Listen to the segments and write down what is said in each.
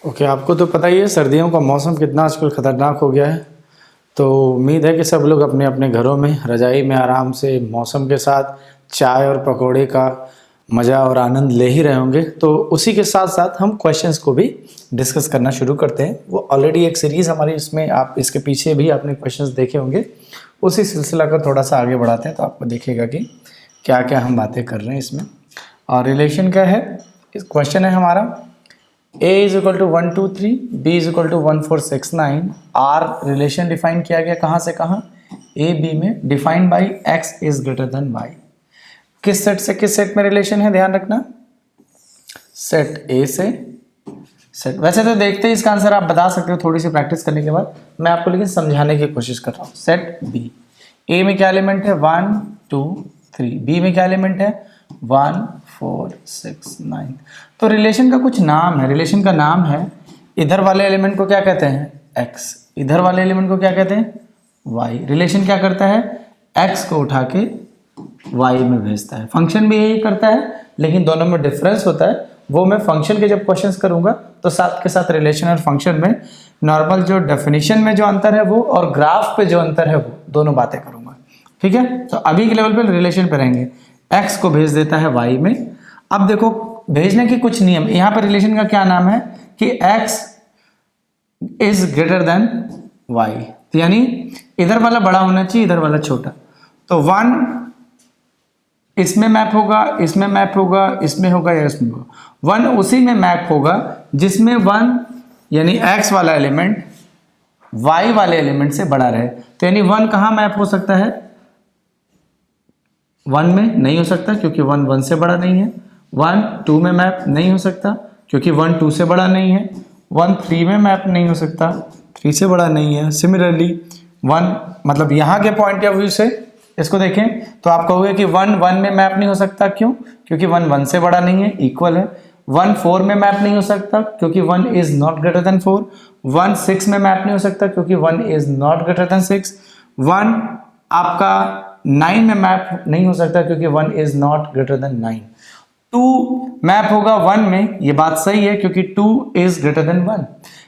Okay, आपको तो पता ही है सर्दियों का मौसम कितना आजकल ख़तरनाक हो गया है। तो उम्मीद है कि सब लोग अपने अपने घरों में रज़ाई में आराम से मौसम के साथ चाय और पकौड़े का मज़ा और आनंद ले ही रहे होंगे। तो उसी के साथ साथ हम क्वेश्चंस को भी डिस्कस करना शुरू करते हैं। वो ऑलरेडी एक सीरीज़ हमारी, इसमें आप इसके पीछे भी आपने क्वेश्चंस देखे होंगे। उसी सिलसिला को थोड़ा सा आगे बढ़ाते हैं तो आपको दिखेगा कि क्या क्या हम बातें कर रहे हैं इसमें। और रिलेशन क्या है, इस क्वेश्चन है हमारा a is equal to 1 2 3, b is equal to 1 4 6 9। r relation define किया गया कहाँ से कहाँ, a b में, defined by x is greater than y। किस सेट से किस सेट में रिलेशन है, ध्यान रखना, सेट a से सेट। वैसे तो देखते ही इसका आंसर आप बता सकते हो थोड़ी सी प्रैक्टिस करने के बाद, मैं आपको लेकिन समझाने की कोशिश कर रहा हूँ। सेट b, a में क्या एलिमेंट है 1 2 3, b में क्या एलिमेंट है 1 4 6 9। तो रिलेशन का कुछ नाम है, रिलेशन का नाम है, इधर वाले एलिमेंट को क्या कहते हैं x, इधर वाले एलिमेंट को क्या कहते हैं y। रिलेशन क्या करता है, x को उठा के y में भेजता है। फंक्शन भी यही करता है, लेकिन दोनों में डिफरेंस होता है। वो मैं फंक्शन के जब क्वेश्चंस करूंगा तो साथ के साथ रिलेशन और फंक्शन में नॉर्मल जो डेफिनेशन में जो अंतर है वो, और ग्राफ पे जो अंतर है वो, दोनों बातें करूंगा। ठीक है, तो अभी के लेवल पे रिलेशन पे रहेंगे। x को भेज देता है y में। अब देखो भेजने के कुछ नियम, यहाँ पर रिलेशन का क्या नाम है कि x is greater than y, तो यानी इधर वाला बड़ा होना चाहिए, इधर वाला छोटा। तो 1 इसमें मैप होगा, इसमें मैप होगा, इसमें होगा या इसमें होगा। 1 उसी में मैप होगा जिसमें 1 यानी x वाला एलिमेंट y वाले एलिमेंट से बड़ा रहे। तो यानी 1 कहाँ मैप हो सकता है, 1 में नहीं हो सकता क्योंकि 1 1 से बड़ा नहीं है। 1 2 में मैप नहीं हो सकता क्योंकि 1 2 से बड़ा नहीं है। 1 3 में मैप नहीं हो सकता, 3 से बड़ा नहीं है। सिमिलरली 1, मतलब यहाँ के पॉइंट ऑफ व्यू से इसको देखें तो आप कहोगे कि 1 1 में मैप नहीं हो सकता, क्यों, क्योंकि 1 1 से बड़ा नहीं है, इक्वल है। 1 4 में मैप नहीं हो सकता क्योंकि 1 इज नॉट ग्रेटर देन 4। 1 6 में मैप नहीं हो सकता क्योंकि 1 इज नॉट ग्रेटर देन 6। 1 आपका 9 में मैप नहीं हो सकता क्योंकि 1 is not greater than 9। 2 map होगा 1 में, ये बात सही है क्योंकि 2 इज ग्रेटर देन 1।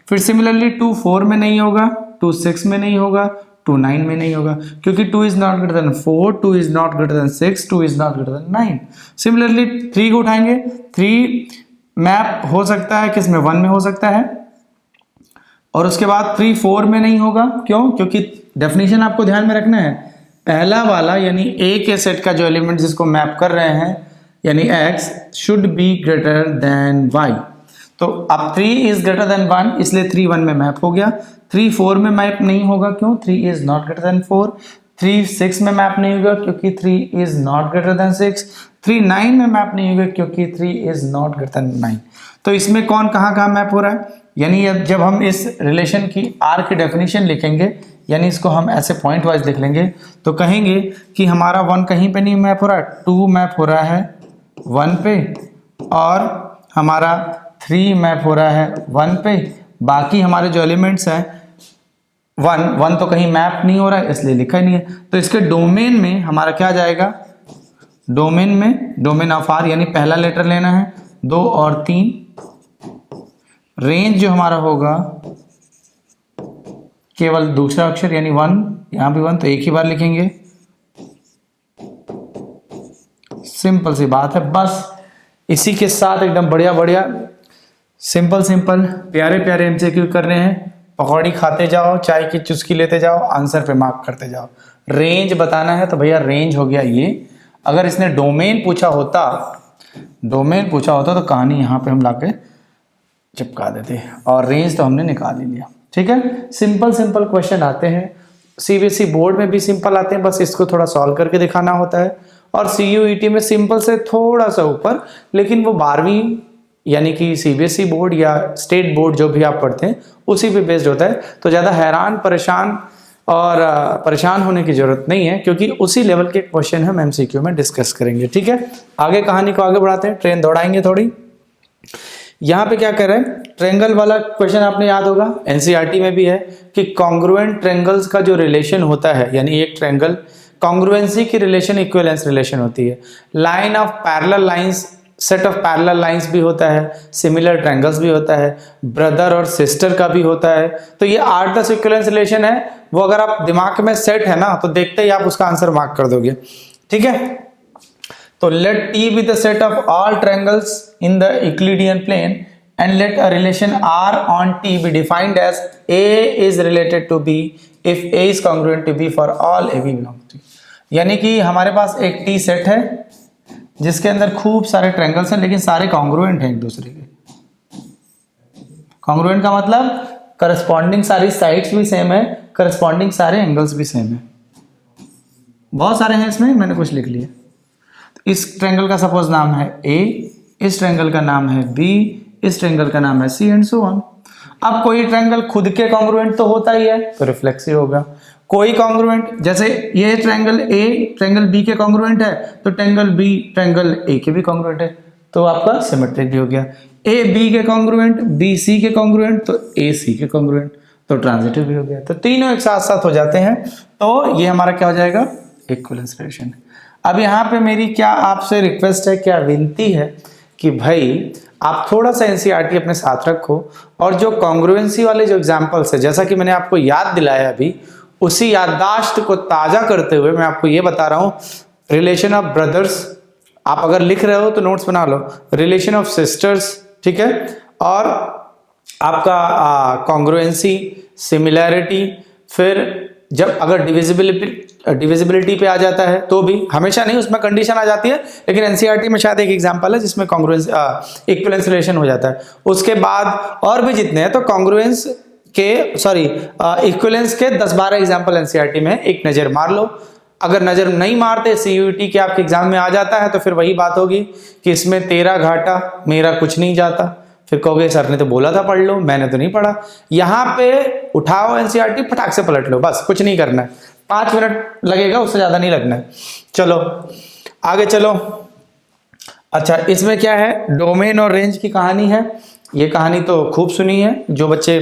फिर सिमिलरली 2 4 में नहीं होगा, 2 6 में नहीं होगा, 2 9 में नहीं होगा क्योंकि 2 is not greater than 4, 2 is not greater than 6, 2 is not greater than 9। Similarly 3 को उठाएंगे, 3 मैप हो सकता है किसमें, 1 में हो सकता है। और उसके बाद 3 4 में नहीं होगा, क्यों, क्योंकि डेफिनेशन आपको ध्यान में रखना है, पहला वाला यानी a के सेट का जो एलिमेंट जिसको मैप कर रहे हैं यानी x should be greater than y। तो अब 3 इज ग्रेटर देन 1 इसलिए 3 1 में मैप हो गया। 3 4 में मैप नहीं होगा, क्यों, 3 इज नॉट ग्रेटर देन 4। 3 6 में मैप नहीं होगा क्योंकि 3 इज नॉट ग्रेटर देन 6। 3 9 में मैप नहीं होगा क्योंकि 3 इज नॉट ग्रेटर देन 9। तो इसमें कौन कहाँ कहाँ मैप हो रहा है, यानी जब हम इस रिलेशन की r की डेफिनेशन लिखेंगे, यानी इसको हम ऐसे पॉइंट वाइज लिख लेंगे तो कहेंगे कि हमारा 1 कहीं पे नहीं मैप हो रहा है, 2 मैप हो रहा है 1 पे, और हमारा 3 मैप हो रहा है 1 पे। बाकी हमारे जो एलिमेंट्स हैं 1 तो कहीं मैप नहीं हो रहा है इसलिए लिखा ही नहीं है। तो इसके डोमेन में हमारा क्या जाएगा, डोमेन में, डोमेन ऑफ आर यानी पहला लेटर लेना है, 2 और 3। रेंज जो हमारा होगा केवल दूसरा अक्षर यानी 1, यहां भी 1 तो एक ही बार लिखेंगे। सिंपल सी बात है, बस इसी के साथ एकदम बढ़िया बढ़िया सिंपल सिंपल प्यारे प्यारे एमसीक्यू कर रहे हैं। पकौड़ी खाते जाओ, चाय की चुस्की लेते जाओ, आंसर पे मार्क करते जाओ। रेंज बताना है तो भैया रेंज हो गया ये। अगर इसने डोमेन पूछा होता, डोमेन पूछा होता तो कहानी यहाँ पे हम लाके चिपका देते, और रेंज तो हमने निकाल ही लिया। ठीक है, सिंपल सिंपल क्वेश्चन आते हैं, सीबीएसई बोर्ड में भी सिंपल आते हैं, बस इसको थोड़ा सॉल्व करके दिखाना होता है। और सीयूईटी में सिंपल से थोड़ा सा ऊपर, लेकिन वो 12वीं यानी कि सीबीएसई बोर्ड या स्टेट बोर्ड जो भी आप पढ़ते हैं उसी पे बेस्ड होता है। तो ज़्यादा हैरान परेशान होने की जरूरत नहीं है, क्योंकि उसी लेवल के क्वेश्चन हम एमसीक्यू में डिस्कस करेंगे। ठीक है, आगे कहानी को आगे बढ़ाते हैं, ट्रेन दौड़ाएंगे थोड़ी। यहाँ पे क्या कर रहे हैं, ट्रेंगल वाला क्वेश्चन आपने याद होगा, एनसीईआरटी में भी है कि कॉन्ग्रुएंट ट्रेंगल्स का जो रिलेशन होता है, यानी एक ट्रेंगल कॉन्ग्रुएंसी की रिलेशन इक्विवेलेंस रिलेशन होती है। Line of parallel lines set of parallel lines भी होता है, सिमिलर ट्रायंगल्स भी होता है, ब्रदर और सिस्टर का भी होता है। तो ये 8-10 इक्विवेलेंस रिलेशन है, वो अगर आप दिमाग में सेट है ना तो देखते ही आप उसका आंसर मार्क कर दोगे। ठीक है, तो let T be the set of all triangles in the Euclidean plane and let a relation R on T be defined as A is related to B if A is congruent to B for all A B belongs to। यानी कि हमारे पास एक T set है जिसके अंदर खूब सारे triangles हैं लेकिन सारे कॉन्ग्रुएंट हैं एक दूसरे के। कॉन्ग्रुएंट का मतलब करस्पॉन्डिंग सारी साइड्स भी सेम है, करस्पॉन्डिंग सारे एंगल्स भी सेम है। बहुत सारे हैं इसमें, मैंने कुछ लिख लिया। तो इस ट्रायंगल का सपोज नाम है A, इस ट्रायंगल का नाम है B, इस ट्रायंगल का नाम है सी एंड सो ऑन। अब कोई ट्रायंगल खुद के कॉन्ग्रुएंट तो होता ही है तो रिफ्लेक्सिव होगा, कोई कॉन्ग्रुएंट जैसे ये ट्रायंगल ए ट्रायंगल बी के कॉन्ग्रुएंट है तो ट्रायंगल बी ट्रायंगल ए के भी कॉन्ग्रुएंट है तो आपका सिमेट्रिक भी हो गया। ए बी के कॉन्ग्रुएंट, बी सी के कॉन्ग्रुएंट तो ए सी के कॉन्ग्रुएंट तो ट्रांजिटिव भी हो गया। तो तीनों एक साथ साथ हो जाते हैं तो ये हमारा क्या हो जाएगा, इक्विवेलेंस रिलेशन। अब यहाँ पे मेरी क्या आपसे रिक्वेस्ट है, क्या विनती है कि भाई आप थोड़ा सा एनसीईआरटी अपने साथ रखो और जो कॉन्ग्रुएंसी वाले जो एग्जांपल्स है, जैसा कि मैंने आपको याद दिलाया अभी, उसी याददाश्त को ताज़ा करते हुए मैं आपको ये बता रहा हूँ, रिलेशन ऑफ ब्रदर्स, आप अगर लिख रहे हो तो नोट्स बना लो, रिलेशन ऑफ सिस्टर्स, ठीक है, और आपका कॉन्ग्रुएंसी, सिमिलैरिटी, फिर जब अगर डिविजिबिलिटी पे आ जाता है तो भी, हमेशा नहीं, उसमें कंडीशन आ जाती है, लेकिन एनसीईआरटी में शायद एक एग्जांपल है जिसमें कॉन्ग्रुएंस इक्विवेलेंस रिलेशन हो जाता है। उसके बाद और भी जितने हैं तो कॉन्ग्रुएंस के इक्विवेलेंस के 10-12 एग्जांपल एनसीईआरटी में एक नज़र मार लो। अगर नज़र नहीं मारते, सीयूईटी के आपके एग्जाम में आ जाता है तो फिर वही बात होगी कि इसमें तेरा घाटा मेरा कुछ नहीं जाता, फिर कहोगे सर ने तो बोला था पढ़ लो, मैंने तो नहीं पढ़ा। यहाँ पे उठाओ एनसीईआरटी, फटाक से पलट लो, बस कुछ नहीं करना है, 5 मिनट लगेगा, उससे ज़्यादा नहीं लगना है। चलो आगे चलो। अच्छा, इसमें क्या है, डोमेन और रेंज की कहानी है। ये कहानी तो खूब सुनी है, जो बच्चे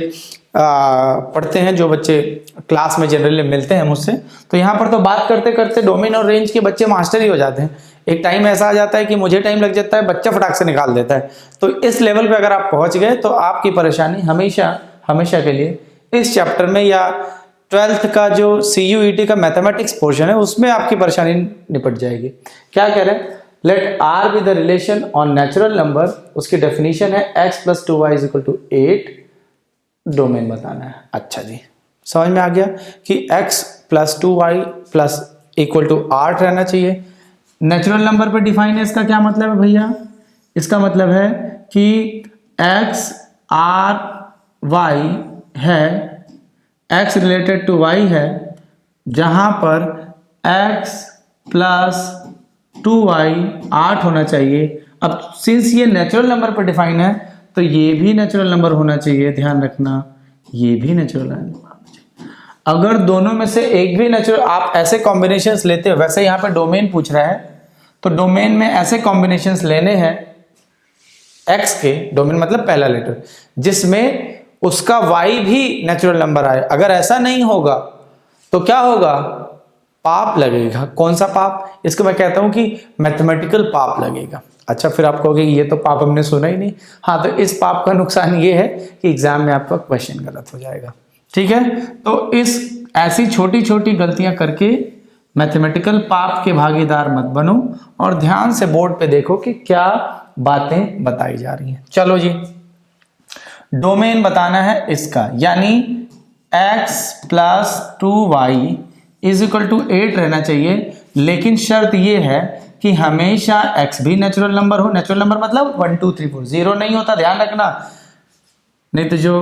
पढ़ते हैं, जो बच्चे क्लास में जनरली मिलते हैं मुझसे, तो यहाँ पर तो बात करते करते डोमेन और रेंज के बच्चे मास्टर ही हो जाते हैं। एक टाइम ऐसा आ जाता है कि मुझे टाइम लग जाता है, बच्चा फटाक से निकाल देता है। तो इस लेवल पे अगर आप पहुंच गए तो आपकी परेशानी हमेशा हमेशा के लिए इस चैप्टर में या 12th का जो CUET का मैथमेटिक्स पोर्शन है उसमें आपकी परेशानी निपट जाएगी। क्या कह रहे हैं, let R be the relation on natural number, उसकी डेफिनेशन है x + 2y = 8, डोमेन बताना है। अच्छा जी, समझ में आ गया कि x + 2y = 8 रहना चाहिए। नेचुरल नंबर पर डिफाइन है, इसका क्या मतलब है भैया, इसका मतलब है कि x R y है, x रिलेटेड टू y है, जहां पर x + 2y 8 होना चाहिए। अब सिंस ये नेचुरल नंबर पर डिफाइन है तो ये भी नेचुरल नंबर होना चाहिए, ध्यान रखना, ये भी नेचुरल नंबर होना चाहिए। अगर दोनों में से एक भी नेचुरल, आप ऐसे कॉम्बिनेशंस लेते हो, वैसे यहाँ पे डोमेन पूछ रहा है तो डोमेन में ऐसे कॉम्बिनेशंस लेने हैं x के, डोमेन मतलब पहला लेटर, जिसमें उसका y भी नेचुरल नंबर आए। अगर ऐसा नहीं होगा तो क्या होगा, पाप लगेगा। कौन सा पाप, इसको मैं कहता हूं कि मैथमेटिकल पाप लगेगा। अच्छा, फिर आप कहोगे ये तो पाप हमने सुना ही नहीं। हाँ, तो इस पाप का नुकसान ये है कि एग्जाम में आपका क्वेश्चन गलत हो जाएगा। ठीक है, तो इस ऐसी छोटी छोटी गलतियां करके मैथमेटिकल पाप के भागीदार मत बनो और ध्यान से बोर्ड पे देखो कि क्या बातें बताई जा रही हैं। चलो जी, डोमेन बताना है इसका, यानी x + 2y = 8 रहना चाहिए, लेकिन शर्त ये है कि हमेशा x भी नेचुरल नंबर हो। नेचुरल नंबर मतलब 1 2 3 4, 0 नहीं होता, ध्यान रखना। नहीं तो जो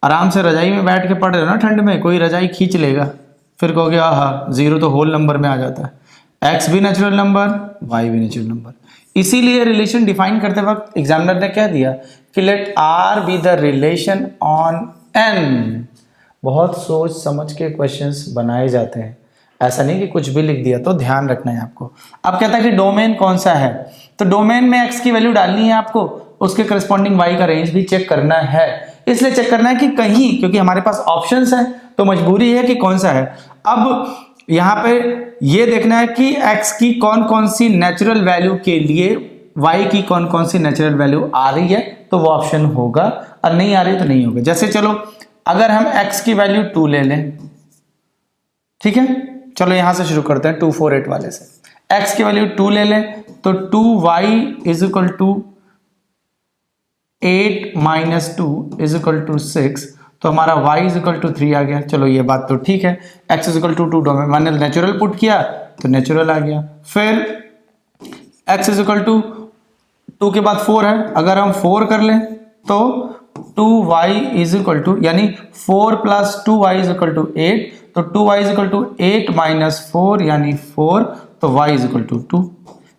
आराम से रजाई में बैठ के पढ़ रहे हो ना ठंड में, कोई रजाई खींच लेगा, फिर कहोगे हाँ 0 तो होल नंबर में आ जाता है। x भी नेचुरल नंबर, y भी नेचुरल नंबर। इसीलिए रिलेशन डिफाइन करते वक्त एग्जामिनर ने क्या दिया कि let R be the relation on n। बहुत सोच समझ के क्वेश्चंस बनाए जाते हैं, ऐसा नहीं कि कुछ भी लिख दिया, तो ध्यान रखना है आपको। अब कहता है कि डोमेन कौन सा है, तो डोमेन में x की वैल्यू डालनी है आपको, उसके करस्पॉन्डिंग y का रेंज भी चेक करना है। इसलिए चेक करना है कि कहीं, क्योंकि हमारे पास ऑप्शंस है तो मजबूरी है कि कौन सा है। अब यहाँ पे ये देखना है कि x की कौन कौन सी नेचुरल वैल्यू के लिए y की कौन कौन सी नेचुरल वैल्यू आ रही है तो वो ऑप्शन होगा, और नहीं आ रही तो नहीं होगा। जैसे चलो अगर हम x की वैल्यू 2 ले लें, ठीक है, चलो यहां से शुरू करते हैं 2 4 8 वाले से। x की वैल्यू 2 ले लें तो 2y is equal to 8 minus 2 is equal to 6, तो हमारा y इज इक्वल टू 3 आ गया। चलो ये बात तो ठीक है, x is equal to 2 domain मैंने नेचुरल पुट किया तो नेचुरल आ गया। फिर x इज इक्वल टू 2 के बाद 4 है, अगर हम 4 कर लें तो 2y इज इक्वल टू, यानी 4 plus 2y is equal to 8, तो 2y is equal to 8 minus 4 यानी 4, तो y इज इक्वल टू 2।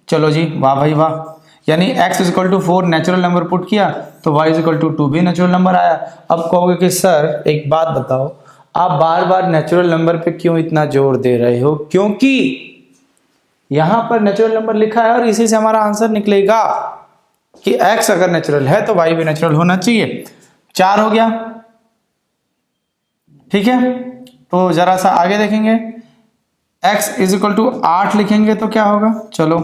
चलो जी, वाह भाई वाह, यानी x is equal to 4 natural number put किया तो y इज इक्वल टू 2 भी नेचुरल नंबर आया। अब कहोगे कि सर एक बात बताओ, आप बार बार नेचुरल नंबर पे क्यों इतना जोर दे रहे हो? क्योंकि यहां पर नेचुरल नंबर लिखा है और इसी से हमारा आंसर निकलेगा कि x अगर नेचुरल है तो y भी नेचुरल होना चाहिए। 4 हो गया, ठीक है। तो जरा सा आगे देखेंगे, x इज इक्वल टू 8 लिखेंगे तो क्या होगा? चलो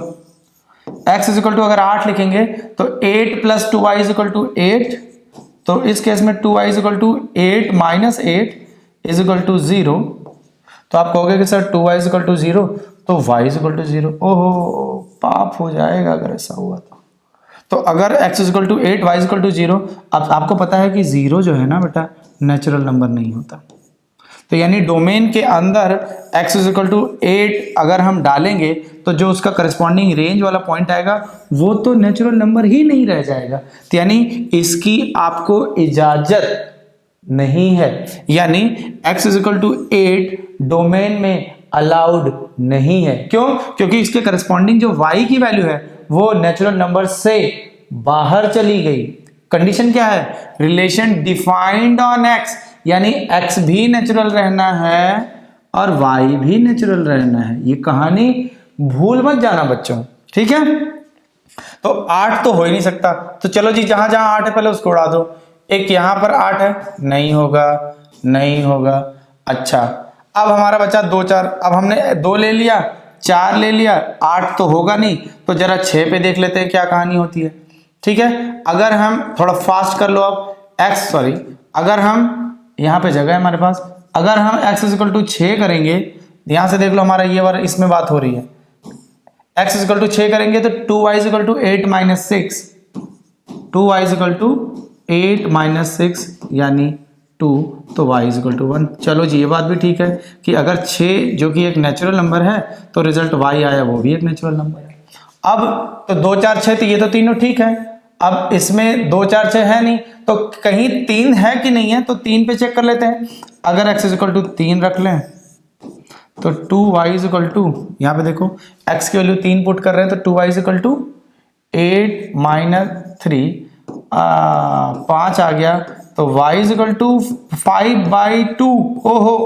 x इज इक्वल टू अगर 8 लिखेंगे तो 8 plus 2y is equal to 8, तो इस केस में 2y is equal to 8 minus 8 is equal to 0। तो आप कहोगे कि sir 2y is equal to 0 तो y इज इक्वल टू 0। ओहो, पाप हो जाएगा अगर ऐसा हुआ तो अगर x is equal to 8 y is equal to 0, अब आपको पता है कि 0 जो है ना बेटा नेचुरल नंबर नहीं होता, तो यानी डोमेन के अंदर x इज इक्वल टू 8 अगर हम डालेंगे तो जो उसका करस्पॉन्डिंग रेंज वाला पॉइंट आएगा वो तो नेचुरल नंबर ही नहीं रह जाएगा, तो यानी इसकी आपको इजाजत नहीं है, यानी x is equal to 8 domain में अलाउड नहीं है। क्यों? क्योंकि इसके करस्पॉन्डिंग जो y की वैल्यू है वो नेचुरल नंबर से बाहर चली गई। कंडीशन क्या है? रिलेशन डिफाइंड ऑन x, यानी x भी नेचुरल रहना है और y भी नेचुरल रहना है। ये कहानी भूल मत जाना बच्चों, ठीक है। तो 8 तो हो ही नहीं सकता, तो चलो जी जहां जहां 8 है पहले उसको उड़ा दो। एक यहां पर 8 है, नहीं होगा, नहीं होगा। अच्छा, अब हमारा बचा 2 4, अब हमने 2 ले लिया, 4 ले लिया, 8 तो होगा नहीं, तो जरा 6 पे देख लेते हैं क्या कहानी होती है, ठीक है। अगर हम थोड़ा फास्ट कर लो, अब अगर हम यहाँ पे जगह है हमारे पास, अगर हम x इज इक्वल टू 6 करेंगे, यहां से देख लो हमारा ये वाला इसमें बात हो रही है, x इज इक्वल टू 6 करेंगे तो 2y is equal to 8 minus 6, 2y is equal to 8 minus 6 यानी 2, तो y इज इक्वल टू 1। चलो जी, ये बात भी ठीक है कि अगर 6 जो कि एक नेचुरल नंबर है तो रिजल्ट y आया, वो भी एक नेचुरल नंबर है। अब तो 2 4 6 तो ये तो तीनों ठीक है। अब इसमें 2 4 6 है नहीं, तो कहीं 3 है कि नहीं है, तो 3 पे चेक कर लेते हैं। अगर x इज इक्वल टू 3 रख लें तो 2y इज इक्वल टू, यहाँ पे देखो x की वैल्यू 3 पुट कर रहे हैं तो 2y is equal to 8 minus 3, 5 आ गया, तो y इज इक्वल टू 5/2। ओहो,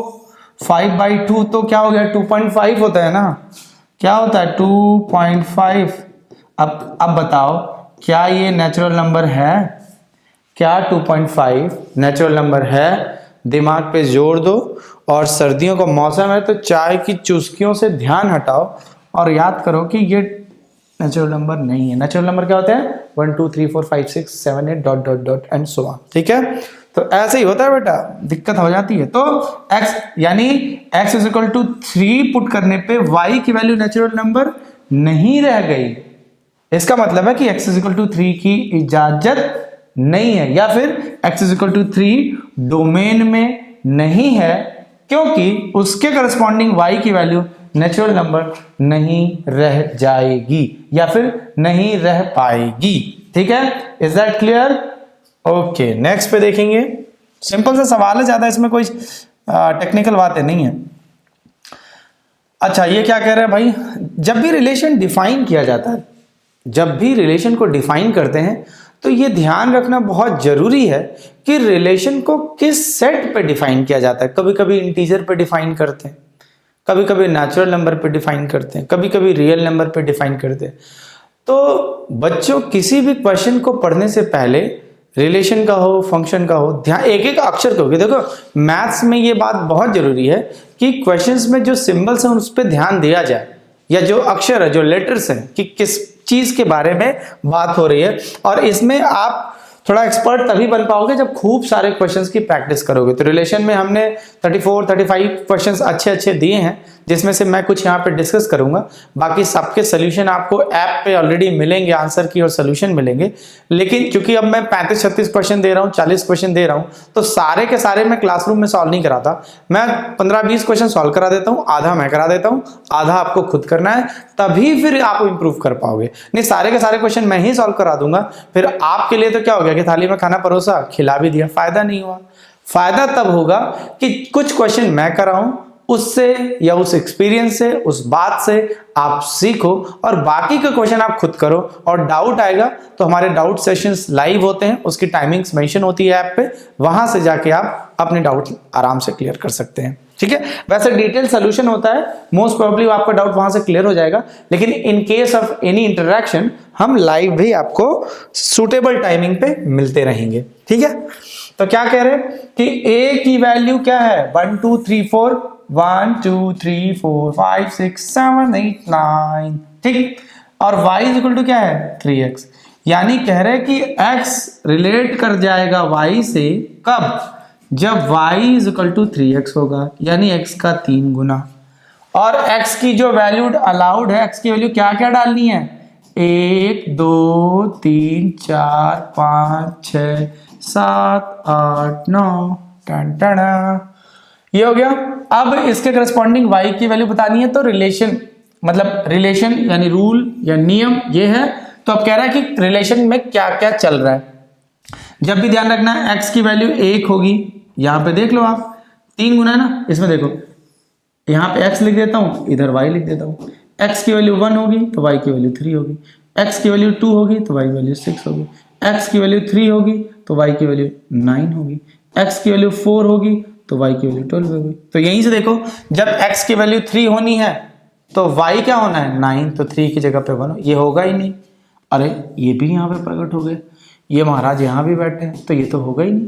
5/2 तो क्या हो गया? 2.5 होता है ना, क्या होता है? 2.5। अब बताओ क्या ये नेचुरल नंबर है? क्या 2.5 नेचुरल नंबर है? दिमाग पे जोर दो, और सर्दियों का मौसम है तो चाय की चुस्कियों से ध्यान हटाओ और याद करो कि ये नेचुरल नंबर नहीं है। नेचुरल नंबर क्या होते हैं? 1 2 3 4 5 6 7 8 dot dot dot and so on, ठीक है। तो ऐसे ही होता है बेटा, दिक्कत हो जाती है। तो x यानी x is equal to 3 put करने पे y की वैल्यू नेचुरल नंबर नहीं रह गई। इसका मतलब है कि x इज इक्वल टू 3 की इजाजत नहीं है, या फिर x is equal to 3 domain में नहीं है, क्योंकि उसके करस्पॉन्डिंग y की वैल्यू नेचुरल नंबर नहीं रह जाएगी या फिर नहीं रह पाएगी, ठीक है। Is that clear? Okay, next पे देखेंगे। सिंपल सा सवाल है, ज्यादा इसमें कोई टेक्निकल बातें नहीं है। अच्छा, ये क्या कह रहे हैं भाई? जब भी रिलेशन डिफाइन किया जाता है, जब भी रिलेशन को डिफाइन करते हैं तो ये ध्यान रखना बहुत जरूरी है कि रिलेशन को किस सेट पे डिफाइन किया जाता है। कभी कभी इंटीजर पे डिफाइन करते हैं, कभी कभी नेचुरल नंबर पे डिफाइन करते हैं, कभी कभी रियल नंबर पे डिफाइन करते हैं। तो बच्चों, किसी भी क्वेश्चन को पढ़ने से पहले, रिलेशन का हो, फंक्शन का हो, ध्यान एक एक अक्षर को, देखो मैथ्स में ये बात बहुत जरूरी है कि क्वेश्चंस में जो सिंबल्स हैं उस पर ध्यान दिया जाए, या जो अक्षर है, जो लेटर्स हैं, कि किस चीज के बारे में बात हो रही है। और इसमें आप थोड़ा एक्सपर्ट तभी बन पाओगे जब खूब सारे क्वेश्चंस की प्रैक्टिस करोगे। तो रिलेशन में हमने 34-35 क्वेश्चंस अच्छे दिए हैं, जिसमें से मैं कुछ यहाँ पे डिस्कस करूंगा। बाकी सबके सोल्यूशन आपको ऐप पे ऑलरेडी मिलेंगे, आंसर की और सोल्यूशन मिलेंगे। लेकिन क्योंकि अब मैं 35-36 क्वेश्चन दे रहा हूँ, 40 क्वेश्चन दे रहा हूँ, तो सारे के सारे मैं क्लासरूम में सॉल्व नहीं कराता। मैं 15-20 क्वेश्चन सॉल्व करा देता हूँ, आधा मैं करा देता हूँ, आधा आपको खुद करना है, तभी फिर आप इंप्रूव कर पाओगे। नहीं सारे के सारे क्वेश्चन मैं ही सॉल्व करा दूंगा, फिर आपके लिए तो क्या हो गया कि थाली में खाना परोसा, खिला भी दिया, फायदा नहीं हुआ। फायदा तब होगा कि कुछ क्वेश्चन मैं कराऊं, उससे या उस एक्सपीरियंस से, उस बात से आप सीखो, और बाकी के क्वेश्चन आप खुद करो। और डाउट आएगा तो हमारे डाउट सेशंस लाइव होते हैं, उसकी टाइमिंग्स मेंशन होती है ऐप पे, वहां से जाके आप अपने डाउट आराम से क्लियर कर सकते हैं। ठीक है, वैसे डिटेल सोल्यूशन होता है, मोस्ट प्रोबेबली आपका डाउट वहां से क्लियर हो जाएगा। लेकिन in case of any interaction हम लाइव भी आपको सुटेबल टाइमिंग पे मिलते रहेंगे। ठीक है, तो क्या कह रहे हैं कि a की वैल्यू क्या है, 1 2 3 4 1 2 3 4 5 6 7 8 9, ठीक। और y इज इक्वल टू क्या है, 3x। यानी कह रहे हैं कि x रिलेट कर जाएगा y से कब, जब y is equal to 3x होगा, यानी x का 3 गुना। और x की जो वैल्यू अलाउड है, x की वैल्यू क्या क्या डालनी है, 1 2 3 4 5 6 7 8 9 टन। ये हो गया। अब इसके करस्पॉन्डिंग y की वैल्यू बतानी है, तो रिलेशन मतलब रिलेशन यानी रूल या नियम ये है। तो अब कह रहा है कि रिलेशन में क्या क्या चल रहा है। जब भी ध्यान रखना है x की वैल्यू 1 होगी, यहां पे देख लो आप 3 गुना है ना, इसमें देखो यहाँ पे x लिख देता हूँ, इधर y लिख देता हूँ। x की वैल्यू 1 होगी तो y की वैल्यू 3 होगी, x की वैल्यू 2 होगी तो y की वैल्यू 6 होगी, x की वैल्यू 3 होगी तो y की वैल्यू 9 होगी, x की वैल्यू 4 होगी तो y की वैल्यू 12 होगी। तो यहीं से देखो, जब x की वैल्यू 3 होनी है तो y क्या होना है, 9, तो 3 की जगह पे 1, ये होगा ही नहीं। अरे ये भी यहाँ पे प्रकट हो गए, ये महाराज यहाँ भी बैठे हैं, तो ये तो होगा ही नहीं।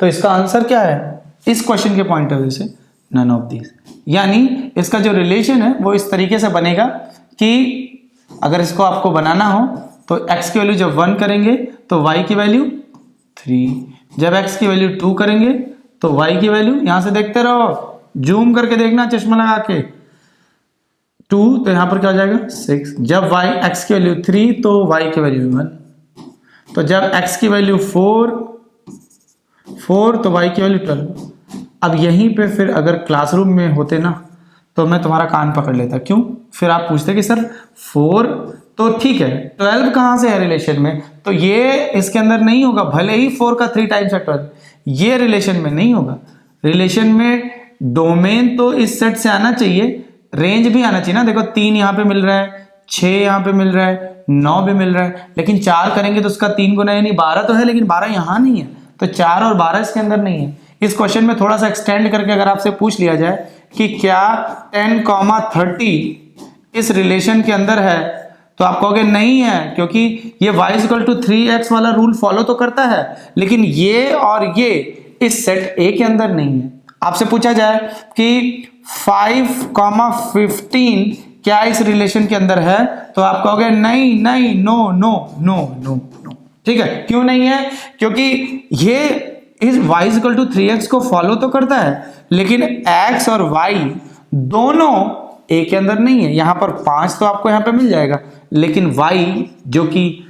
तो इसका आंसर क्या है इस क्वेश्चन के पॉइंट ऑफ व्यू से, नन ऑफ दीज। यानी इसका जो रिलेशन है वो इस तरीके से बनेगा कि अगर इसको आपको बनाना हो तो x की वैल्यू जब 1 करेंगे तो y की वैल्यू 3, जब x की वैल्यू 2 करेंगे तो y की वैल्यू, यहां से देखते रहो, जूम करके देखना चश्मा लगा के, 2 तो यहां पर क्या हो जाएगा 6, जब x की वैल्यू 3 तो y की वैल्यू 1, तो जब x की वैल्यू 4 तो y की वैल्यू 12। अब यहीं पे फिर अगर क्लासरूम में होते ना तो मैं तुम्हारा कान पकड़ लेता, क्यों, फिर आप पूछते कि सर 4 तो ठीक है, 12 कहाँ से है रिलेशन में, तो ये इसके अंदर नहीं होगा, भले ही 4 का 3 टाइम्स है 12, ये रिलेशन में नहीं होगा। रिलेशन में डोमेन तो इस सेट से आना चाहिए, रेंज भी आना चाहिए ना। देखो 3 यहाँ पे मिल रहा है, 6 यहाँ पे मिल रहा है, 9 भी मिल रहा है, लेकिन 4 करेंगे तो उसका 3 गुना, यानी 12 तो है, लेकिन 12 यहाँ नहीं है, तो 4 और 12 इसके अंदर नहीं है। इस क्वेश्चन में थोड़ा सा एक्सटेंड करके अगर आपसे पूछ लिया जाए कि क्या 10,30 इस रिलेशन के अंदर है, तो आप कहोगे नहीं है, क्योंकि ये y = 3x वाला रूल फॉलो तो करता है, लेकिन ये और ये इस सेट A के अंदर नहीं है। आपसे पूछा जाए कि 5,15 क्या इस रिलेशन के अंदर है, तो आप कहोगे नहीं नहीं, no no no no no. ठीक है, क्यों नहीं है, क्योंकि ये इस y = 3x को फॉलो तो करता है, लेकिन x और y दोनों a के अंदर नहीं है। यहां पर 5 तो आपको यहां पे मिल जाएगा, लेकिन y जो कि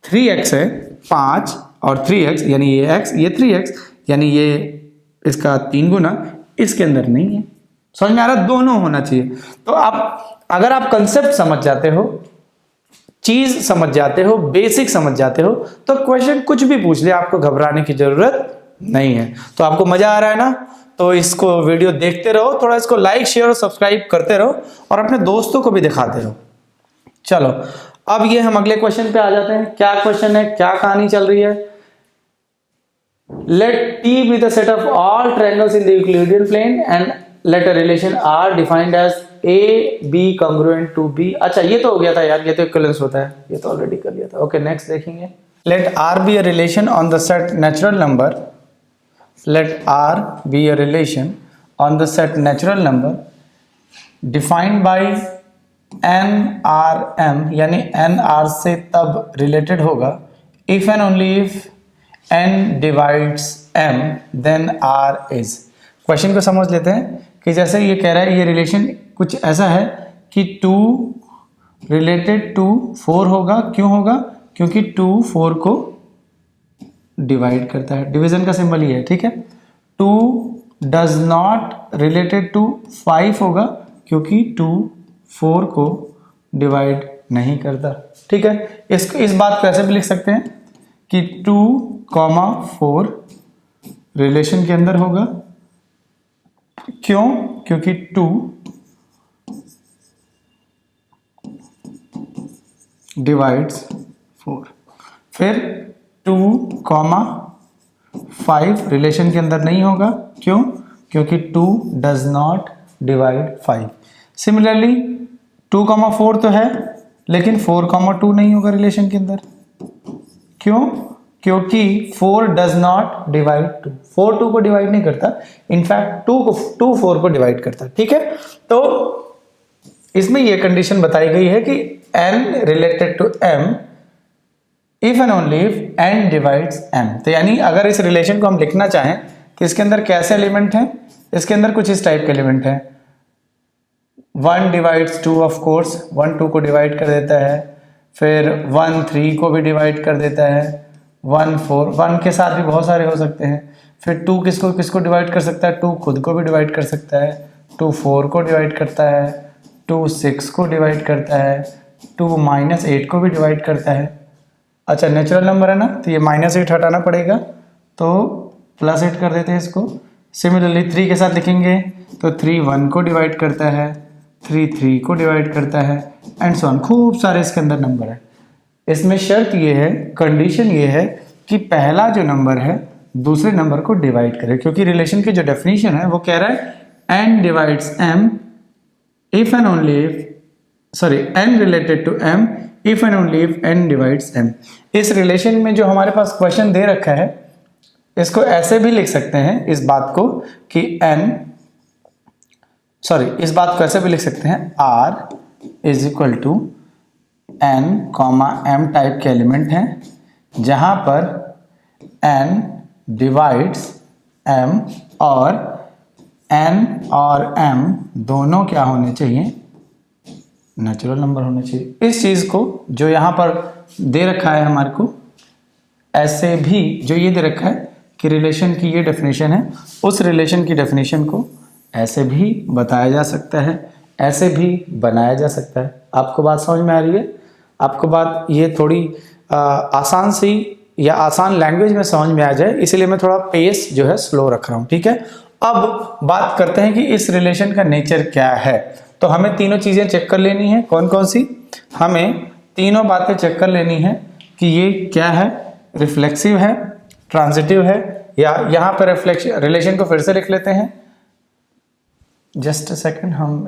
3x है, 5 और 3x यानी ये x, ये 3x यानी ये इसका 3 गुना, इसके अंदर नहीं है। समझ में आ रहा, दोनों होना चाहिए। तो आप अगर आप कंसेप्ट समझ जाते हो, चीज समझ जाते हो, बेसिक समझ जाते हो, तो क्वेश्चन कुछ भी पूछ ले, आपको घबराने की जरूरत नहीं है। तो आपको मजा आ रहा है ना, तो इसको वीडियो देखते रहो, थोड़ा इसको लाइक शेयर और सब्सक्राइब करते रहो, और अपने दोस्तों को भी दिखाते रहो। चलो अब ये हम अगले क्वेश्चन पे आ जाते हैं। क्या क्वेश्चन है, क्या कहानी चल रही है। Let T be the set of all triangles in the Euclidean plane and let a relation R defined as A B congruent to B। अच्छा ये तो हो गया था यार, ये तो इक्विवेलेंस होता है, ये तो ऑलरेडी कर लिया था। ओके नेक्स्ट देखेंगे। Let R be a relation on the set natural number, let R be a relation on the set natural number defined by NRM यानी NR से तब रिलेटेड होगा if and only if N divides M then R is. Question को समझ लेते हैं कि जैसे ये कह रहा है, ये रिलेशन कुछ ऐसा है कि 2 रिलेटेड टू 4 होगा। क्यों होगा? क्योंकि 2 4 को डिवाइड करता है। डिवीजन का सिंबल ये है, ठीक है। 2 डज नॉट रिलेटेड टू 5 होगा क्योंकि 2 4 को डिवाइड नहीं करता, ठीक है। इस बात को ऐसे भी लिख सकते हैं कि 2, 4 रिलेशन के अंदर होगा। क्यों? क्योंकि 2 डिवाइड्स 4। फिर 2, 5 रिलेशन के अंदर नहीं होगा। क्यों? क्योंकि 2 डज नॉट डिवाइड 5। सिमिलरली 2, 4 तो है लेकिन 4, 2 नहीं होगा रिलेशन के अंदर। क्यों? क्योंकि 4 डज नॉट डिवाइड 2। 4 2 को डिवाइड नहीं करता, इनफैक्ट 2 4 को डिवाइड करता, ठीक है। तो इसमें यह कंडीशन बताई गई है कि n related to m if and only if n divides m। तो यानी अगर इस रिलेशन को हम लिखना चाहें तो इसके अंदर कैसे एलिमेंट हैं? इसके अंदर कुछ इस टाइप के एलिमेंट हैं। 1 डिवाइड्स 2 ऑफ कोर्स, 1 2 को डिवाइड कर देता है। फिर 1 3 को भी डिवाइड कर देता है। 1 4, 1 के साथ भी बहुत सारे हो सकते हैं। फिर 2 किसको डिवाइड कर सकता है? 2 खुद को भी डिवाइड कर सकता है। 2 4 को डिवाइड करता है। 2 6 को डिवाइड करता है। 2 -8 को भी डिवाइड करता है। अच्छा, नेचुरल नंबर है ना, तो ये -8 हटाना पड़ेगा, तो +8 कर देते हैं इसको। सिमिलरली 3 के साथ लिखेंगे तो 3 1 को डिवाइड करता है, 3 3 को डिवाइड करता है, एंड सो ऑन। खूब सारे इसके अंदर नंबर है। इसमें शर्त ये है, कंडीशन ये है कि पहला जो नंबर है दूसरे नंबर को डिवाइड करे, क्योंकि रिलेशन की जो डेफिनेशन है वो कह रहा है n divides m if and only if n related to m if and only if n divides m। इस रिलेशन में जो हमारे पास क्वेश्चन दे रखा है, इसको ऐसे भी लिख सकते हैं इस बात को कि इस बात को ऐसे भी लिख सकते हैं r is equal to n, m type के एलिमेंट हैं जहां पर n डिवाइड्स m और n और m दोनों क्या होने चाहिए? नेचुरल नंबर होने चाहिए। इस चीज को जो यहां पर दे रखा है हमारे को, ऐसे भी जो ये दे रखा है कि रिलेशन की ये डेफिनेशन है, उस रिलेशन की डेफिनेशन को ऐसे भी बताया जा सकता है, ऐसे भी बनाया जा सकता है। आपको बात समझ में आ रही है? आपको बात ये थोड़ी आसान सी या आसान लैंग्वेज में समझ में आ जाए, इसीलिए मैं थोड़ा पेस जो है स्लो रख रहा हूँ, ठीक है। अब बात करते हैं कि इस रिलेशन का नेचर क्या है। तो हमें तीनों चीजें चेक कर लेनी है। कौन कौन सी? हमें तीनों बातें चेक कर लेनी है कि ये क्या है, रिफ्लेक्सिव है, ट्रांजिटिव है, या यहाँ पर रिलेशन को फिर से लिख लेते हैं। जस्ट अ सेकेंड, हम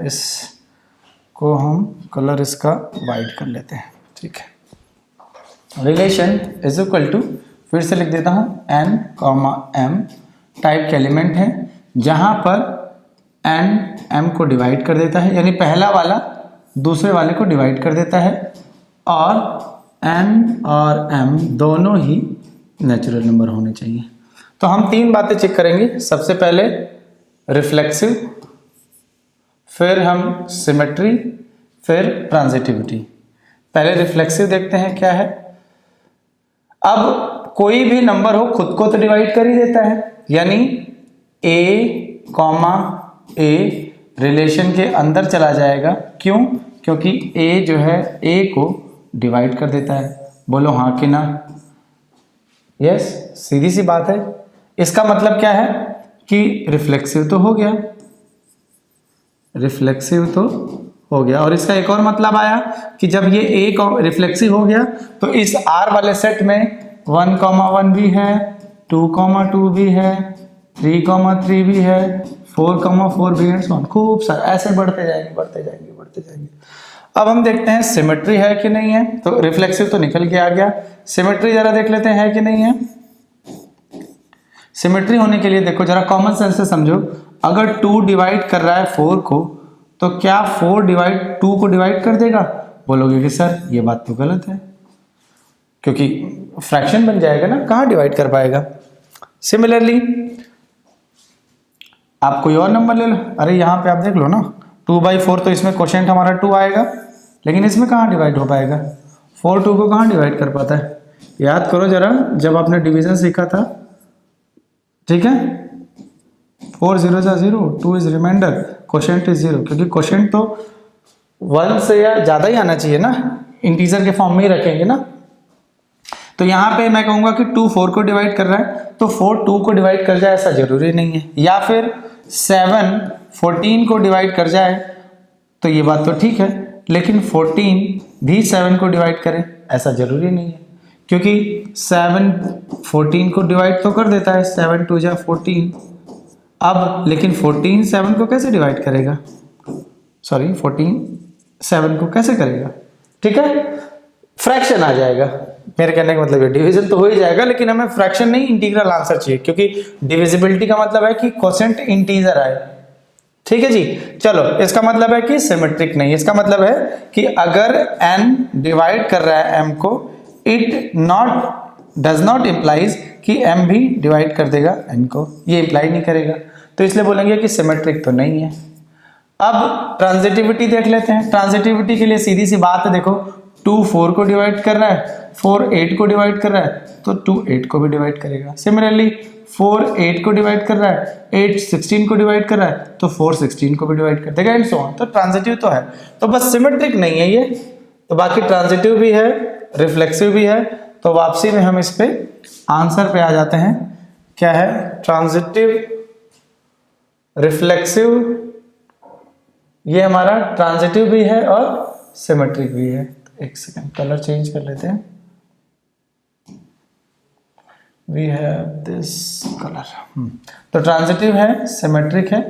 कलर इसका वाइट कर लेते हैं, ठीक है। रिलेशन इज इक्वल टू, फिर से लिख देता हूँ, n, m टाइप के एलिमेंट हैं जहां पर n m को डिवाइड कर देता है, यानी पहला वाला दूसरे वाले को डिवाइड कर देता है, और n और m दोनों ही नेचुरल नंबर होने चाहिए। तो हम तीन बातें चेक करेंगे। सबसे पहले रिफ्लेक्सिव, फिर हम सिमेट्री, फिर ट्रांजिटिविटी। पहले रिफ्लेक्सिव देखते हैं क्या है। अब कोई भी नंबर हो खुद को तो डिवाइड कर ही देता है, यानी a, a रिलेशन के अंदर चला जाएगा। क्यों? क्योंकि a जो है a को डिवाइड कर देता है। बोलो हाँ कि ना? यस, सीधी सी बात है। इसका मतलब क्या है कि रिफ्लेक्सिव तो हो गया, रिफ्लेक्सिव तो हो गया। और इसका एक और मतलब आया कि जब ये एक रिफ्लेक्सिव हो गया तो इस R वाले सेट में 1, 1 भी है, 2, 2 भी है, 3, 3 भी है, 4, 4 भी है, खूब सारे ऐसे बढ़ते जाएंगे। अब हम देखते हैं सिमेट्री है कि नहीं है। तो रिफ्लेक्सिव तो निकल के आ गया, सिमेट्री जरा देख लेते हैं है कि नहीं है। सिमेट्री होने के लिए देखो, जरा कॉमन सेंस से समझो। अगर 2 डिवाइड कर रहा है 4 को तो क्या 4 डिवाइड 2 को डिवाइड कर देगा? बोलोगे कि सर ये बात तो गलत है, क्योंकि फ्रैक्शन बन जाएगा ना, कहाँ डिवाइड कर पाएगा। सिमिलरली आप कोई और नंबर ले लो, अरे यहाँ पे आप देख लो ना 2/4, तो इसमें क्वोशिएंट हमारा 2 आएगा, लेकिन इसमें कहाँ डिवाइड हो पाएगा? 4 2 को कहाँ डिवाइड कर पाता है? याद करो जरा, जब आपने डिवीजन सीखा था, ठीक है, 4 0 0, 2 इज रिमाइंडर, क्वोशिएंट इज 0, क्योंकि क्वोशिएंट तो 1 से या ज़्यादा ही आना चाहिए ना, इंटीजर के फॉर्म में ही रखेंगे ना। तो यहाँ पे मैं कहूँगा कि 2 4 को डिवाइड कर रहा है, तो 4 2 को डिवाइड कर जाए ऐसा जरूरी नहीं है, या फिर 7 14 को डिवाइड कर जाए, तो ये बात तो ठीक है, लेकिन 14 भी 7 को डिवाइड करे ऐसा जरूरी नहीं है, क्योंकि 7 14 को डिवाइड तो कर देता है, 7 2 जा 14। अब लेकिन 14 7 को कैसे डिवाइड करेगा? सॉरी 14 7 को कैसे करेगा? ठीक है, फ्रैक्शन आ जाएगा। मेरे कहने का मतलब है डिवीजन तो हो ही जाएगा, लेकिन हमें फ्रैक्शन नहीं इंटीग्रल आंसर चाहिए, क्योंकि डिविजिबिलिटी का मतलब है कि क्वोशिएंट इंटीजर आए। ठीक है जी, चलो इसका मतलब है कि सिमेट्रिक नहीं, इसका मतलब है कि अगर n डिवाइड कर रहा है m को, इट डज नॉट इम्प्लाइज कि m भी डिवाइड कर देगा n को, ये इम्प्लाई नहीं करेगा, तो इसलिए बोलेंगे कि सिमेट्रिक तो नहीं है। अब ट्रांजिटिविटी देख लेते हैं। ट्रांजिटिविटी के लिए सीधी सी बात है, देखो 2 4 को डिवाइड कर रहा है, 4 8 को डिवाइड कर रहा है, तो 2 8 को भी डिवाइड करेगा। सिमिलरली 4 8 को डिवाइड कर रहा है, 8 16 को डिवाइड कर रहा है, तो 4 16 को भी डिवाइड कर देगा, एंड सो ऑन। तो ट्रांजिटिव तो है, तो बस सिमेट्रिक नहीं है ये, तो बाकी ट्रांजिटिव भी है, रिफ्लेक्सिव भी है। तो वापसी में हम इस पे आंसर पे आ जाते हैं, क्या है? ट्रांजिटिव, रिफ्लेक्सिव, ये हमारा ट्रांजिटिव भी है और सिमेट्रिक भी है। एक सेकेंड, कलर चेंज कर लेते हैं। We have this colour. तो ट्रांजिटिव है, सिमेट्रिक है,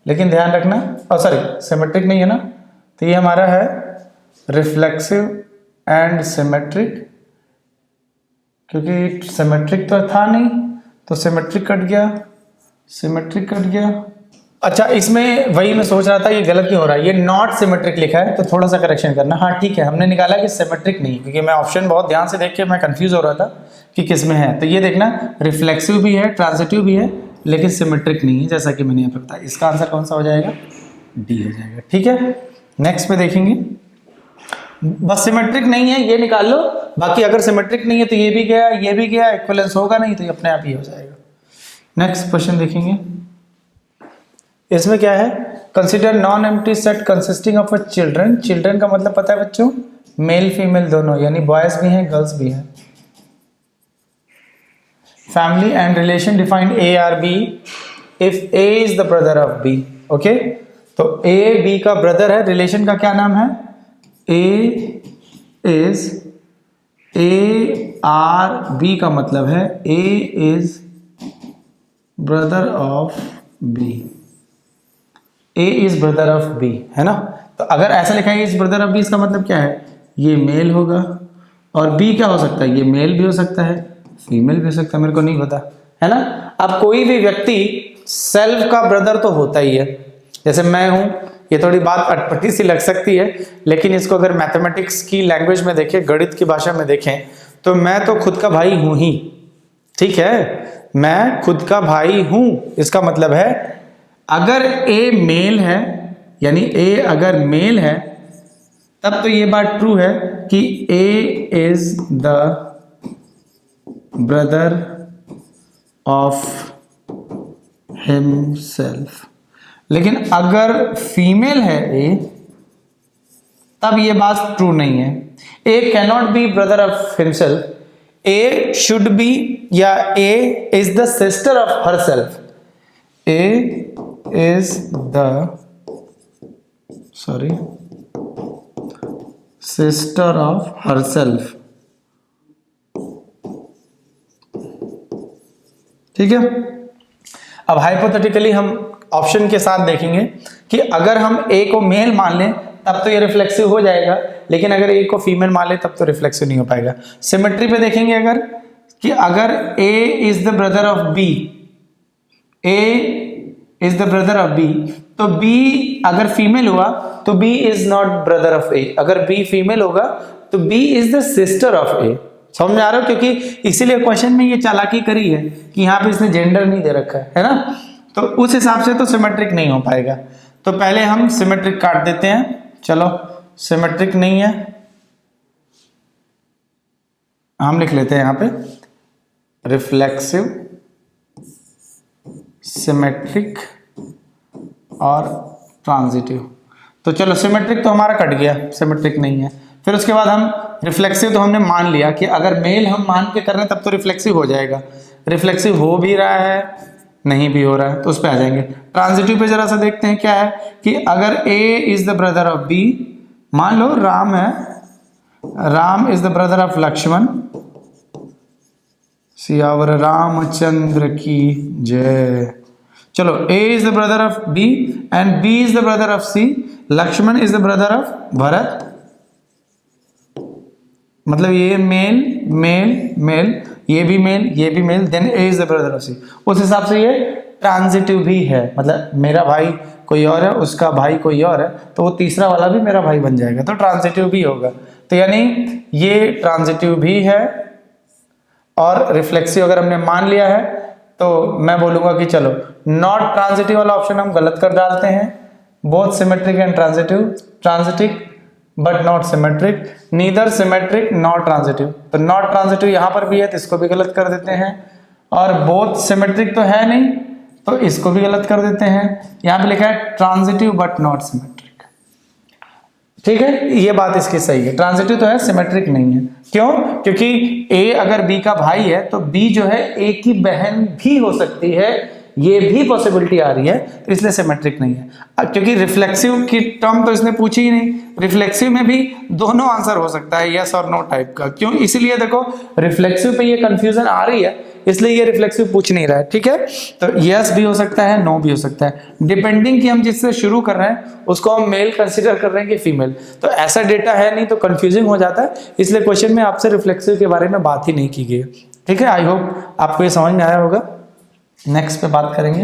लेकिन ध्यान रखना, और सॉरी सिमेट्रिक नहीं है ना, तो ये हमारा है रिफ्लेक्सिव एंड सिमेट्रिक, क्योंकि सिमेट्रिक तो था नहीं, तो सिमेट्रिक कट गया, सिमेट्रिक कट गया। अच्छा, इसमें वही मैं सोच रहा था ये गलत क्यों हो रहा है, ये नॉट सिमेट्रिक लिखा है, तो थोड़ा सा करेक्शन करना। हाँ ठीक है, हमने निकाला कि सिमेट्रिक नहीं, क्योंकि मैं ऑप्शन बहुत ध्यान से देख के मैं कंफ्यूज हो रहा था कि किस में है। तो ये देखना, रिफ्लेक्सिव भी है, ट्रांजिटिव भी है, लेकिन सिमेट्रिक नहीं है, जैसा कि मैंने यहाँ पे बताया। इसका आंसर कौन सा हो जाएगा? डी हो जाएगा। ठीक है, नेक्स्ट पे देखेंगे। बस सिमेट्रिक नहीं है ये निकाल लो, बाकी अगर सिमेट्रिक नहीं है तो ये भी गया, ये भी गया, इक्विवेलेंस होगा नहीं तो ये अपने आप ही हो जाएगा। नेक्स्ट क्वेश्चन देखेंगे, इसमें क्या है? Consider non empty set consisting of a children. Children का मतलब पता है बच्चों, मेल फीमेल दोनों, यानी बॉयज भी हैं गर्ल्स भी हैं। Family and relation defined A R B if A is the brother of B. Okay, तो ए बी का ब्रदर है, रिलेशन का क्या नाम है? A is, A R B का मतलब है A is brother of B, A is brother of B, है ना। तो अगर ऐसा लिखा है इज ब्रदर ऑफ बी, इसका मतलब क्या है? ये मेल होगा, और बी क्या हो सकता है? ये मेल भी हो सकता है, फीमेल भी हो सकता है, मेरे को नहीं पता, है ना। अब कोई भी व्यक्ति सेल्फ का ब्रदर तो होता ही है, जैसे मैं हूं, ये थोड़ी बात अटपटी सी लग सकती है, लेकिन इसको अगर मैथमेटिक्स की लैंग्वेज में देखें, गणित की भाषा में देखें, तो मैं तो खुद का भाई हूं ही। ठीक है, मैं खुद का भाई हूं, इसका मतलब है अगर ए मेल है, यानी ए अगर मेल है, तब तो ये बात ट्रू है कि A is the brother of himself. लेकिन अगर फीमेल है ए, तब ये बात ट्रू नहीं है। A cannot be brother of himself, A should be, या A is the sister of herself. A is the sister of herself। ठीक है, अब हाइपोथेटिकली हम ऑप्शन के साथ देखेंगे कि अगर हम ए को मेल मान लें तब तो ये रिफ्लेक्सिव हो जाएगा, लेकिन अगर ए को फीमेल मान लें तब तो रिफ्लेक्सिव नहीं हो पाएगा। सिमेट्री पे देखेंगे अगर, कि अगर A is the brother of B, A is the brother of B, तो बी अगर फीमेल हुआ तो B is not brother of A, अगर बी फीमेल होगा तो B is the sister of A. समझ में आ रहा हो? क्योंकि इसीलिए क्वेश्चन में ये चालाकी करी है कि यहाँ पे इसने जेंडर नहीं दे रखा है ना, तो उस हिसाब से तो सिमेट्रिक नहीं हो पाएगा। तो पहले हम सिमेट्रिक काट देते हैं, चलो सिमेट्रिक नहीं है, हम लिख लेते हैं यहाँ पे रिफ्लेक्सिव, सिमेट्रिक और ट्रांजिटिव। तो चलो सिमेट्रिक तो हमारा कट गया, सिमेट्रिक नहीं है। फिर उसके बाद हम रिफ्लेक्सिव, तो हमने मान लिया कि अगर मेल हम मान के कर रहे हैं तब तो रिफ्लेक्सिव हो जाएगा, रिफ्लेक्सिव हो भी रहा है नहीं भी हो रहा है तो उस पे आ जाएंगे। ट्रांजिटिव पे जरा सा देखते हैं क्या है कि अगर A is the brother of B, मान लो राम है, Ram is the brother of Lakshman, Siyavar Ramchandra की जय। चलो A is the brother of B and B is the brother of C, Lakshman is the brother of Bharat, मतलब ये मेल मेल मेल, ये भी male, then A is the brother of C। उस हिसाब से ये ट्रांजिटिव भी है, मतलब मेरा भाई कोई और है, उसका भाई कोई और है, तो वो तीसरा वाला भी मेरा भाई बन जाएगा, तो ट्रांजिटिव भी होगा। तो यानी ये ट्रांजिटिव भी है और रिफ्लेक्सिव अगर हमने मान लिया है तो मैं बोलूंगा कि चलो नॉट ट्रांजिटिव वाला ऑप्शन हम गलत कर डालते हैं। Both symmetric and transitive, transitive but not symmetric, neither symmetric not transitive, तो नॉट ट्रांजिटिव यहां पर भी है तो इसको भी गलत कर देते हैं, और बोथ सिमेट्रिक तो है नहीं तो इसको भी गलत कर देते हैं। यहां पे लिखा है ट्रांजिटिव बट नॉट सिमेट्रिक, ठीक है, ये बात इसकी सही है, ट्रांजिटिव तो है सिमेट्रिक नहीं है। क्यों? क्योंकि A अगर B का भाई है तो B जो है A की बहन भी हो सकती है, ये भी पॉसिबिलिटी आ रही है, तो इसलिए सिमेट्रिक नहीं है। क्योंकि रिफ्लेक्सिव की टर्म तो इसने पूछी ही नहीं, रिफ्लेक्सिव में भी दोनों आंसर हो सकता है, यस और नो टाइप का। क्यों? इसीलिए देखो रिफ्लेक्सिव पे ये कंफ्यूजन आ रही है, इसलिए ये रिफ्लेक्सिव पूछ नहीं रहा है, ठीक है। तो यस भी हो सकता है, नो भी हो सकता है, डिपेंडिंग कि हम जिससे शुरू कर रहे हैं उसको हम मेल कंसीडर कर रहे हैं कि फीमेल, तो ऐसा डेटा है नहीं तो कंफ्यूजिंग हो जाता है, इसलिए क्वेश्चन में आपसे रिफ्लेक्सिव के बारे में बात ही नहीं की गई, ठीक है। आई होप आपको ये समझ में आया होगा। नेक्स्ट पे बात करेंगे,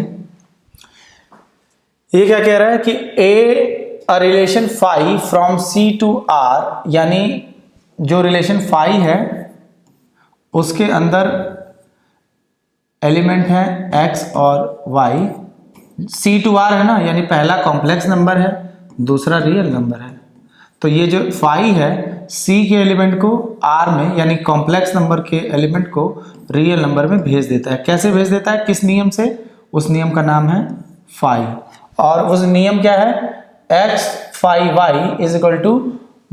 ये क्या कह रहा है कि A relation phi from C to R, यानी जो रिलेशन फाई है उसके अंदर एलिमेंट है X और Y, C टू R है ना, यानी पहला कॉम्प्लेक्स नंबर है दूसरा रियल नंबर है, तो ये जो फाई है C के एलिमेंट को R में यानी कॉम्प्लेक्स नंबर के एलिमेंट को रियल नंबर में भेज देता है। कैसे भेज देता है, किस नियम से? उस नियम का नाम है फाई, और उस नियम क्या है, x phi y is equal to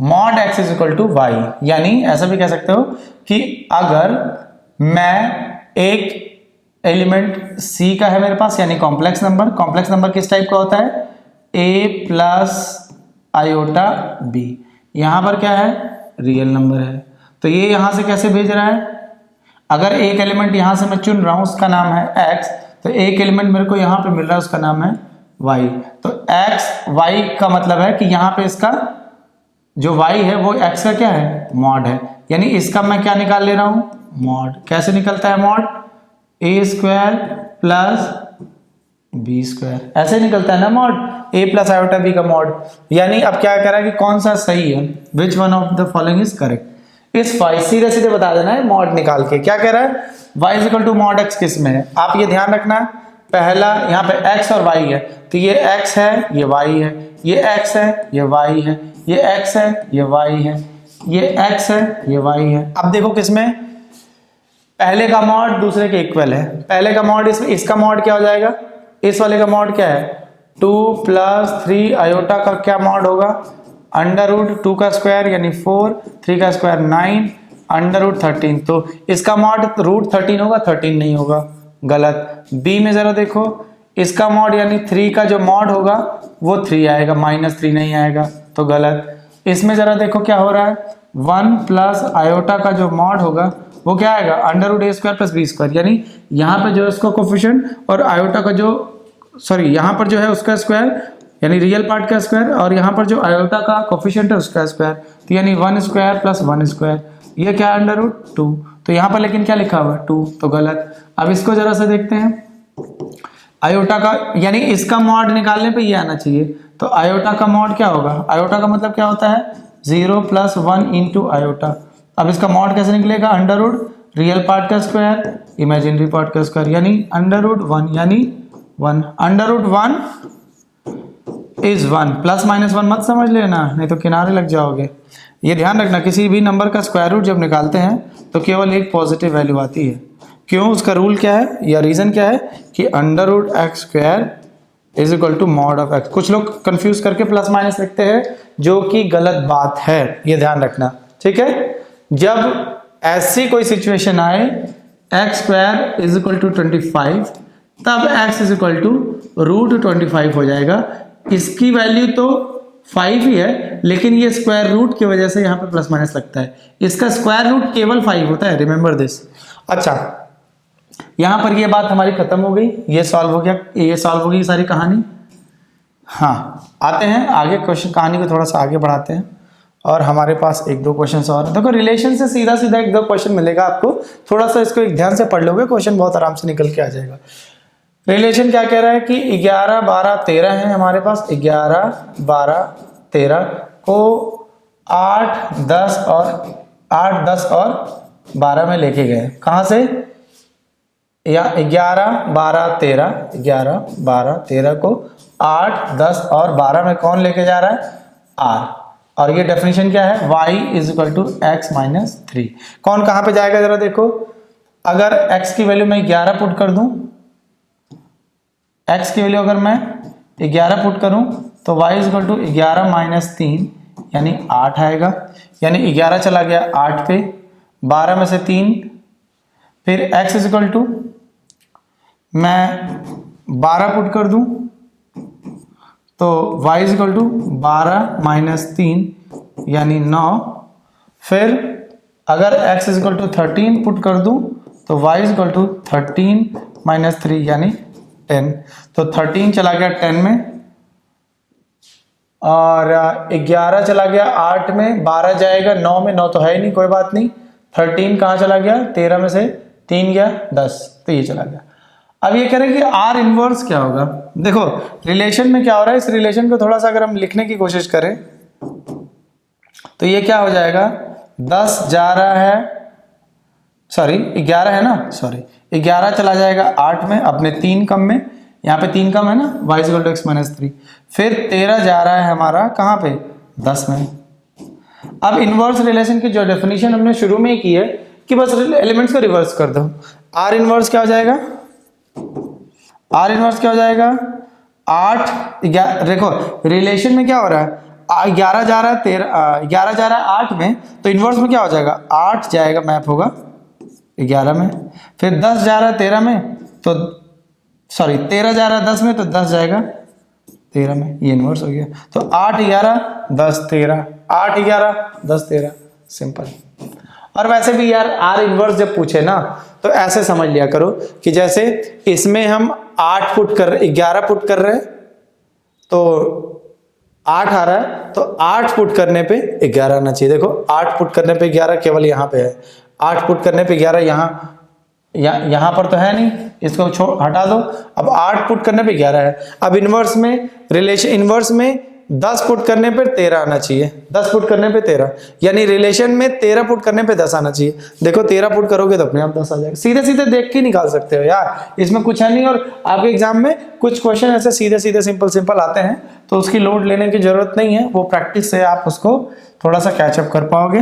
mod x is equal to y, यानी ऐसा भी कह सकते हो कि अगर मैं एक एलिमेंट C का है मेरे पास यानी कॉम्प्लेक्स नंबर किस टाइप का होता है, a प्लस आयोटा b, यहां पर क्या है, रियल नंबर है, तो ये यहां से कैसे भेज रहा है, अगर एक एलिमेंट यहां से मैं चुन रहा हूं उसका नाम है x, तो एक एलिमेंट मेरे को यहां पे मिल रहा है उसका नाम है y, तो x y का मतलब है कि यहां पे इसका जो y है वो x का क्या है, मॉड है, यानी इसका मैं क्या निकाल ले रहा हूं, मॉड। कैसे निकलता है mod, a square plus b square, ऐसे निकलता है ना mod, a plus iota b का मॉड। यानी अब क्या कह रहा है कि कौन सा सही है, which one of the following is correct. इस फाई सीधे सीधे बता देना है मॉड निकाल के। क्या कह रहा है, y is equal to mod x किस में है, आप ये ध्यान रखना, पहला यहाँ पे x और y है, तो ये x है ये y है, ये x है ये y है, ये x है ये y है, ये x है ये y है। अब देखो किसमें, पहले का मॉड दूसरे के इक्वल है, पहले का मॉड इसका मॉड क्या हो जाएगा, इस वाले का मॉड क्या है, 2 प्लस 3 आयोटा का क्या मॉड होगा, अंडर रूट 2 का स्क्वायर यानी 4, 3 का स्क्वायर 9, अंडर रूट 13, तो इसका मॉड रूट 13 होगा, 13 नहीं होगा, गलत। बी में जरा देखो, इसका मॉड यानी 3 का जो मॉड होगा वो 3 आएगा, -3 नहीं आएगा, तो गलत। इसमें जरा देखो क्या हो रहा है, 1 प्लस आयोटा का जो मॉड होगा वो क्या आएगा, under root a square plus b square, यानी यहाँ पे जो इसका कोफिशिएंट और आयोटा का जो यहाँ पर जो है उसका स्क्वायर यानी रियल पार्ट का स्क्वायर, और यहाँ पर जो आयोटा का कोफिशिएंट है उसका स्क्वायर, तो यानी 1 स्क्वायर प्लस 1 स्क्वायर, ये क्या अंडर रूट 2, तो यहाँ पर लेकिन क्या लिखा हुआ है 2, तो गलत। अब इसको जरा सा देखते हैं, आयोटा का यानी इसका मॉड निकालने पे ये आना चाहिए। तो आयोटा का मॉड क्या होगा, आयोटा का मतलब क्या होता है 0 + 1 इंटू आयोटा। अब इसका मॉड कैसे निकलेगा, अंडर रूट रियल पार्ट का स्क्वायर इमेजिनरी पार्ट का स्क्वायर यानी √1 यानी 1। √1 इज 1 ±1 मत समझ लेना नहीं तो किनारे लग जाओगे। ये ध्यान रखना किसी भी नंबर का स्क्वायर रूट जब निकालते हैं तो केवल एक पॉजिटिव वैल्यू आती है। क्यों, उसका रूल क्या है या रीज़न क्या है कि √x² is equal to mod of x। कुछ लोग कंफ्यूज करके प्लस माइनस लिखते हैं जो कि गलत बात है, ये ध्यान रखना, ठीक है। जब ऐसी कोई सिचुएशन आए x² इज इक्वल टू 25 तब x इज इक्वल टू √25 हो जाएगा। इसकी वैल्यू तो 5 ही है लेकिन ये स्क्वायर रूट की वजह से यहाँ पे प्लस माइनस लगता है। इसका स्क्वायर रूट केवल 5 होता है, रिमेंबर दिस। अच्छा, यहाँ पर ये बात हमारी खत्म हो गई, ये सॉल्व हो गया, ये सॉल्व हो गई सारी कहानी। हाँ, आते हैं आगे क्वेश्चन, कहानी को थोड़ा सा आगे बढ़ाते हैं और हमारे पास 1-2 क्वेश्चन और। देखो रिलेशन से सीधा सीधा 1-2 क्वेश्चन मिलेगा आपको, थोड़ा सा इसको एक ध्यान से पढ़ लोगे, क्वेश्चन बहुत आराम से निकल के आ जाएगा। रिलेशन क्या कह रहा है कि 11, 12, 13 है हमारे पास। 11, 12, 13 को 8, 10 और 12 में लेके गए। कहाँ से, या 11, 12, 13, 11, 12, 13 को 8, 10 और 12 में कौन लेके जा रहा है, r। और ये डेफिनेशन क्या है, y is equal to x minus 3। कौन कहाँ पे जाएगा जरा देखो, अगर x की वैल्यू मैं 11 पुट कर दूं, x की वैल्यू अगर मैं 11 पुट करूं तो y is equal to 11 minus 3 यानी 8 आएगा। यानी 11 चला गया 8 पे, 12 में से 3, फिर x इज इक्वल टू मैं 12 पुट कर दूं तो y is equal to 12 minus 3 यानी 9। फिर अगर x is equal to 13 put कर दूं तो y is equal to 13 minus 3 यानी 10। तो 13 चला गया 10 में और 11 चला गया 8 में, 12 जाएगा 9 में, 9 तो है ही नहीं, कोई बात नहीं। 13 कहाँ चला गया, 13 में से 3 गया 10, तो ये चला गया। अब ये कह रहे हैं कि R इनवर्स क्या होगा। देखो रिलेशन में क्या हो रहा है, इस रिलेशन को थोड़ा सा अगर हम लिखने की कोशिश करें तो ये क्या हो जाएगा, 10 जा रहा है, सॉरी 11 है ना, सॉरी 11 चला जाएगा 8 में, अपने 3 कम में, यहाँ पे 3 कम है ना, y equal to x minus 3। फिर 13 जा रहा है हमारा कहाँ पे, 10 में। अब इनवर्स रिलेशन की जो डेफिनेशन हमने शुरू में ही की है कि बस एलिमेंट्स को रिवर्स कर दो। R इनवर्स क्या हो जाएगा, R इनवर्स क्या हो जाएगा, 8 देखो रिलेशन में क्या हो रहा है, 11 जा रहा है 11 जा रहा है 8 में, तो इनवर्स में क्या हो जाएगा, 8 जाएगा मैप होगा 11 में। फिर 10 जा रहा है 13 में, तो सॉरी 13 जा रहा है 10 में, तो 10 जाएगा 13 में, ये इनवर्स हो गया। तो 8, 11, 10, 13, 8, 11, 10, 13, सिंपल। और वैसे भी यार R इनवर्स जब पूछे ना तो ऐसे समझ लिया करो कि जैसे इसमें हम 8 पुट कर रहे, 11 पुट कर रहे हैं तो 8 आ रहा है, तो 8 पुट करने पे 11 आना चाहिए। देखो 8 पुट करने पे 11 केवल यहाँ पे है, 8 पुट करने पे 11 यहाँ पर तो है नहीं, इसको हटा दो। अब 8 पुट करने पे 11 है। अब इनवर्स में रिलेशन, इनवर्स में 10 पुट करने पे 13 आना चाहिए, 10 पुट करने पे 13, यानी रिलेशन में 13 पुट करने पे 10 आना चाहिए। देखो 13 पुट करोगे तो अपने आप 10 आ जाएगा, सीधे सीधे देख के निकाल सकते हो यार, इसमें कुछ है नहीं। और आपके एग्जाम में कुछ क्वेश्चन ऐसे सीधे सीधे सिंपल आते हैं तो उसकी लोड लेने की जरूरत नहीं है, वो प्रैक्टिस से आप उसको थोड़ा सा कैचअप कर पाओगे।